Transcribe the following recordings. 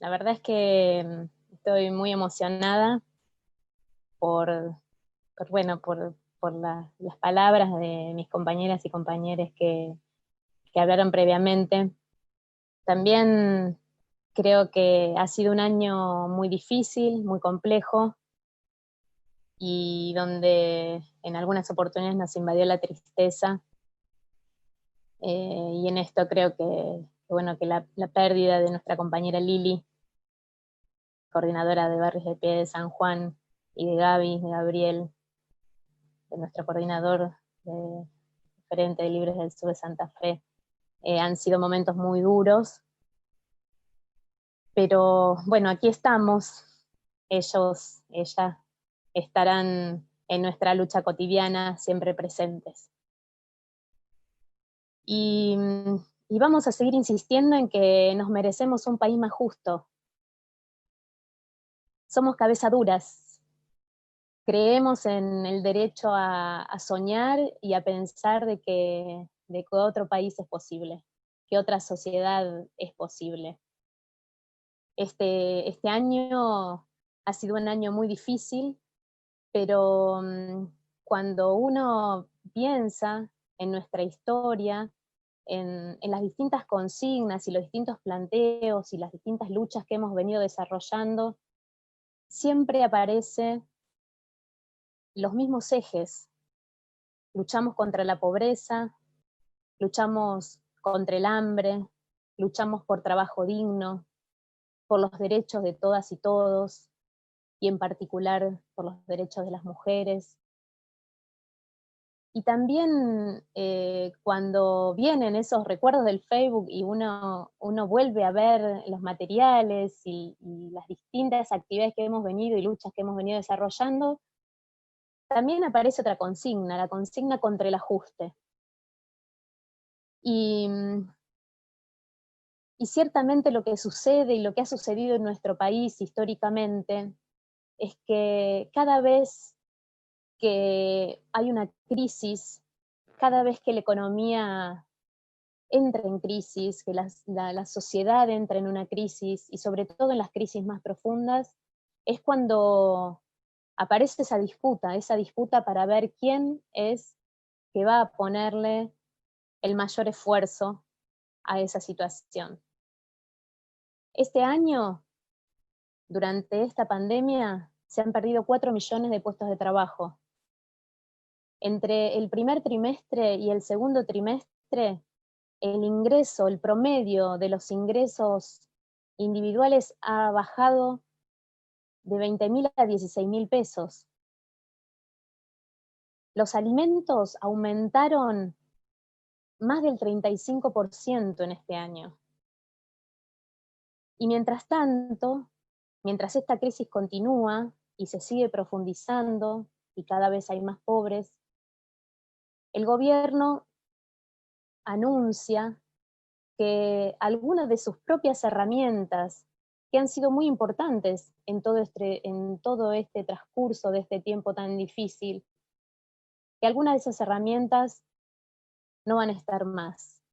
La verdad es que estoy muy emocionada por, por las palabras de mis compañeras y compañeros que hablaron previamente. También creo que ha sido un año muy difícil, muy complejo, y donde en algunas oportunidades nos invadió la tristeza. Y en esto creo que la pérdida de nuestra compañera Lili, coordinadora de Barrios de Pie de San Juan, y de Gaby, de Gabriel, de nuestro coordinador de Frente de Libres del Sur de Santa Fe, han sido momentos muy duros, pero bueno, aquí estamos. Ellas estarán en nuestra lucha cotidiana siempre presentes. Y, y vamos a seguir insistiendo en que nos merecemos un país más justo. Somos cabeza duras, creemos en el derecho a soñar y a pensar de que otro país es posible, que otra sociedad es posible. Este año ha sido un año muy difícil, pero cuando uno piensa en nuestra historia, en las distintas consignas y los distintos planteos y las distintas luchas que hemos venido desarrollando, siempre aparecen los mismos ejes. Luchamos contra la pobreza, luchamos contra el hambre, luchamos por trabajo digno, por los derechos de todas y todos, y en particular por los derechos de las mujeres. Y también cuando vienen esos recuerdos del Facebook y uno vuelve a ver los materiales y las distintas actividades que hemos venido y luchas que hemos venido desarrollando, también aparece otra consigna, la consigna contra el ajuste. Y, y ciertamente lo que sucede y lo que ha sucedido en nuestro país históricamente es que cada vez que hay una crisis, cada vez que la economía entra en crisis, que la sociedad entra en una crisis, y sobre todo en las crisis más profundas, es cuando aparece esa disputa para ver quién es que va a ponerle el mayor esfuerzo a esa situación. Este año, durante esta pandemia, se han perdido 4 millones de puestos de trabajo. Entre el primer trimestre y el segundo trimestre, el promedio de los ingresos individuales ha bajado de 20.000 a 16.000 pesos. Los alimentos aumentaron más del 35% en este año. Y mientras tanto, mientras esta crisis continúa y se sigue profundizando y cada vez hay más pobres, el gobierno anuncia que algunas de sus propias herramientas, que han sido muy importantes en todo este transcurso de este tiempo tan difícil, que algunas de esas herramientas no van a estar más,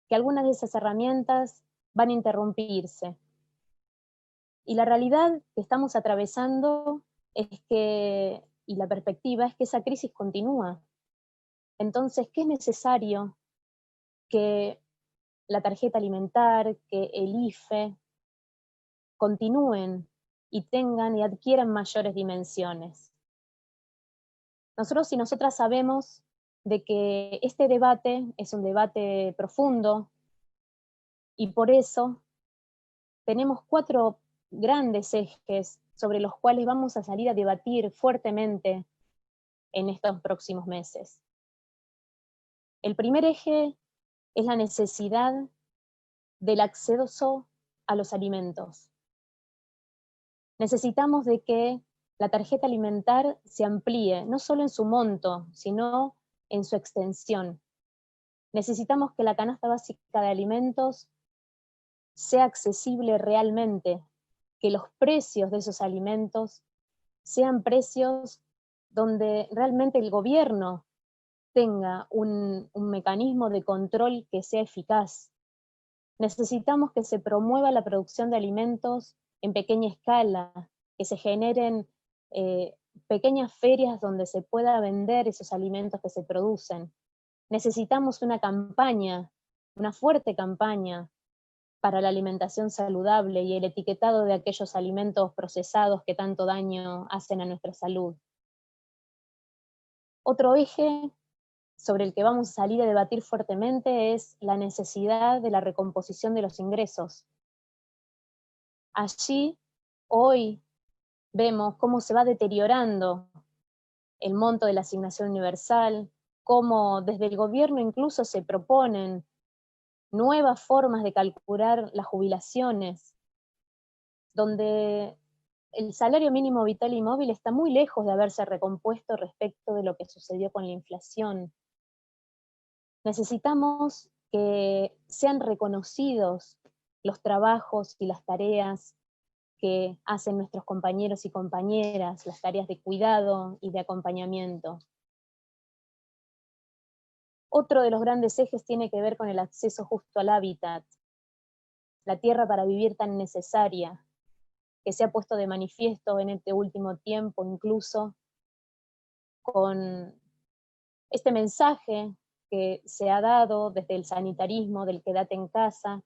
que algunas de esas herramientas van a interrumpirse. Y la realidad que estamos atravesando y la perspectiva es que esa crisis continúa. Entonces, ¿qué es necesario? Que la tarjeta alimentar, que el IFE, continúen y tengan y adquieran mayores dimensiones. Nosotros y nosotras sabemos de que este debate es un debate profundo, y por eso tenemos 4 grandes ejes sobre los cuales vamos a salir a debatir fuertemente en estos próximos meses. El primer eje es la necesidad del acceso a los alimentos. Necesitamos de que la tarjeta alimentar se amplíe, no solo en su monto, sino en su extensión. Necesitamos que la canasta básica de alimentos sea accesible realmente, que los precios de esos alimentos sean precios donde realmente el gobierno tenga un mecanismo de control que sea eficaz. Necesitamos que se promueva la producción de alimentos en pequeña escala, que se generen pequeñas ferias donde se pueda vender esos alimentos que se producen. Necesitamos una campaña, una fuerte campaña para la alimentación saludable y el etiquetado de aquellos alimentos procesados que tanto daño hacen a nuestra salud. Otro eje sobre el que vamos a salir a debatir fuertemente es la necesidad de la recomposición de los ingresos. Allí, hoy, vemos cómo se va deteriorando el monto de la asignación universal, cómo desde el gobierno incluso se proponen nuevas formas de calcular las jubilaciones, donde el salario mínimo vital y móvil está muy lejos de haberse recompuesto respecto de lo que sucedió con la inflación. Necesitamos que sean reconocidos los trabajos y las tareas que hacen nuestros compañeros y compañeras, las tareas de cuidado y de acompañamiento. Otro de los grandes ejes tiene que ver con el acceso justo al hábitat, la tierra para vivir tan necesaria, que se ha puesto de manifiesto en este último tiempo, incluso con este mensaje que se ha dado desde el sanitarismo, del quédate en casa,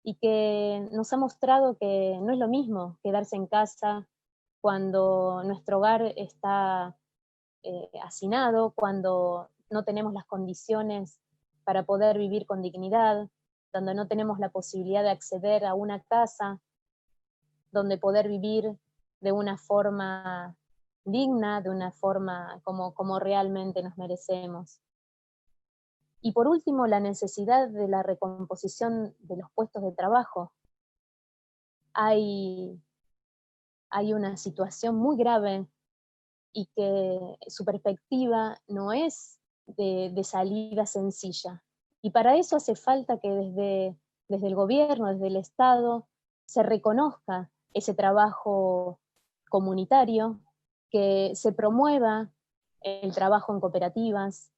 y que nos ha mostrado que no es lo mismo quedarse en casa cuando nuestro hogar está hacinado, cuando no tenemos las condiciones para poder vivir con dignidad, donde no tenemos la posibilidad de acceder a una casa, donde poder vivir de una forma digna, de una forma como realmente nos merecemos. Y por último, la necesidad de la recomposición de los puestos de trabajo. Hay una situación muy grave y que su perspectiva no es de salida sencilla. Y para eso hace falta que desde el gobierno, desde el Estado, se reconozca ese trabajo comunitario, que se promueva el trabajo en cooperativas,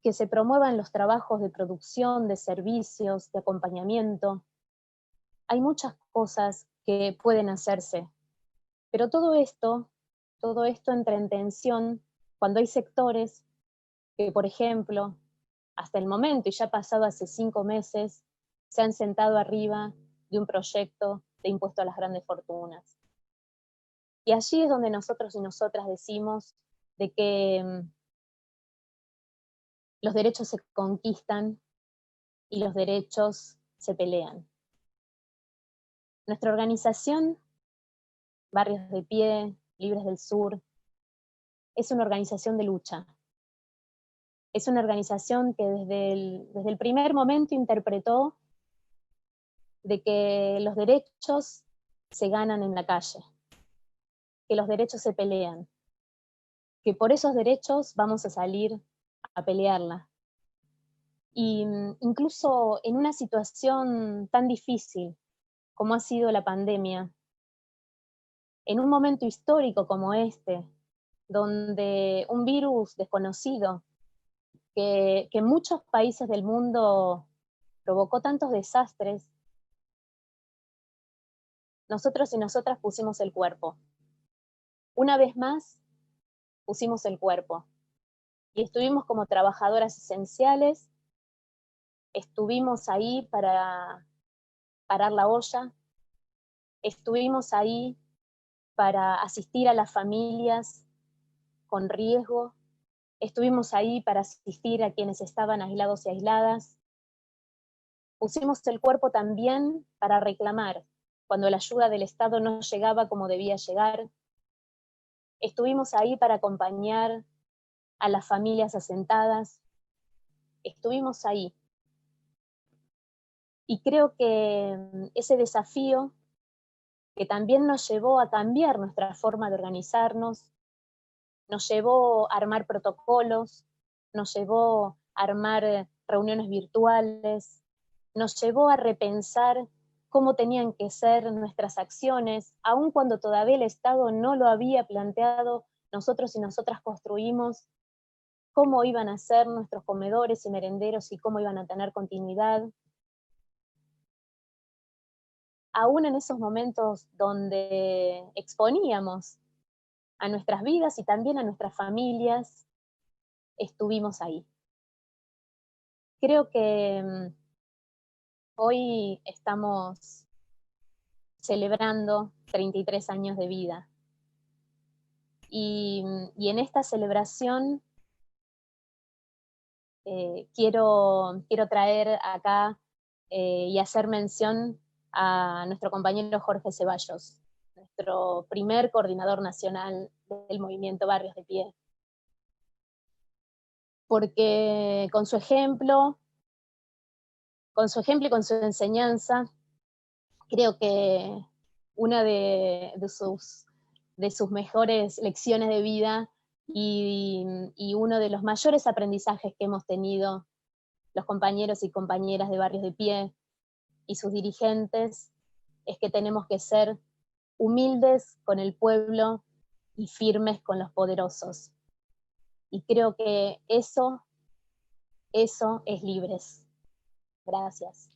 que se promuevan los trabajos de producción, de servicios, de acompañamiento. Hay muchas cosas que pueden hacerse, pero todo esto entra en tensión cuando hay sectores que, por ejemplo, hasta el momento, y ya ha pasado hace 5 meses, se han sentado arriba de un proyecto de impuesto a las grandes fortunas. Y allí es donde nosotros y nosotras decimos de que los derechos se conquistan y los derechos se pelean. Nuestra organización, Barrios de Pie, Libres del Sur, es una organización de lucha. Es una organización que desde el primer momento interpretó de que los derechos se ganan en la calle, que los derechos se pelean, que por esos derechos vamos a salir a pelearla. Y incluso en una situación tan difícil como ha sido la pandemia, en un momento histórico como este, donde un virus desconocido que en muchos países del mundo provocó tantos desastres, nosotros y nosotras pusimos el cuerpo. Una vez más, pusimos el cuerpo. Y estuvimos como trabajadoras esenciales, estuvimos ahí para parar la olla, estuvimos ahí para asistir a las familias con riesgo, estuvimos ahí para asistir a quienes estaban aislados y aisladas. Pusimos el cuerpo también para reclamar cuando la ayuda del Estado no llegaba como debía llegar. Estuvimos ahí para acompañar a las familias asentadas. Estuvimos ahí. Y creo que ese desafío que también nos llevó a cambiar nuestra forma de organizarnos, nos llevó a armar protocolos, nos llevó a armar reuniones virtuales, nos llevó a repensar cómo tenían que ser nuestras acciones, aun cuando todavía el Estado no lo había planteado, nosotros y nosotras construimos cómo iban a ser nuestros comedores y merenderos y cómo iban a tener continuidad. aún en esos momentos donde exponíamos a nuestras vidas y también a nuestras familias, estuvimos ahí. Creo que hoy estamos celebrando 33 años de vida. Y en esta celebración quiero traer acá y hacer mención a nuestro compañero Jorge Ceballos, nuestro primer coordinador nacional del movimiento Barrios de Pie. Porque con su ejemplo y con su enseñanza, creo que una de sus mejores lecciones de vida y uno de los mayores aprendizajes que hemos tenido los compañeros y compañeras de Barrios de Pie y sus dirigentes es que tenemos que ser humildes con el pueblo y firmes con los poderosos. Y creo que eso es Libres. Gracias.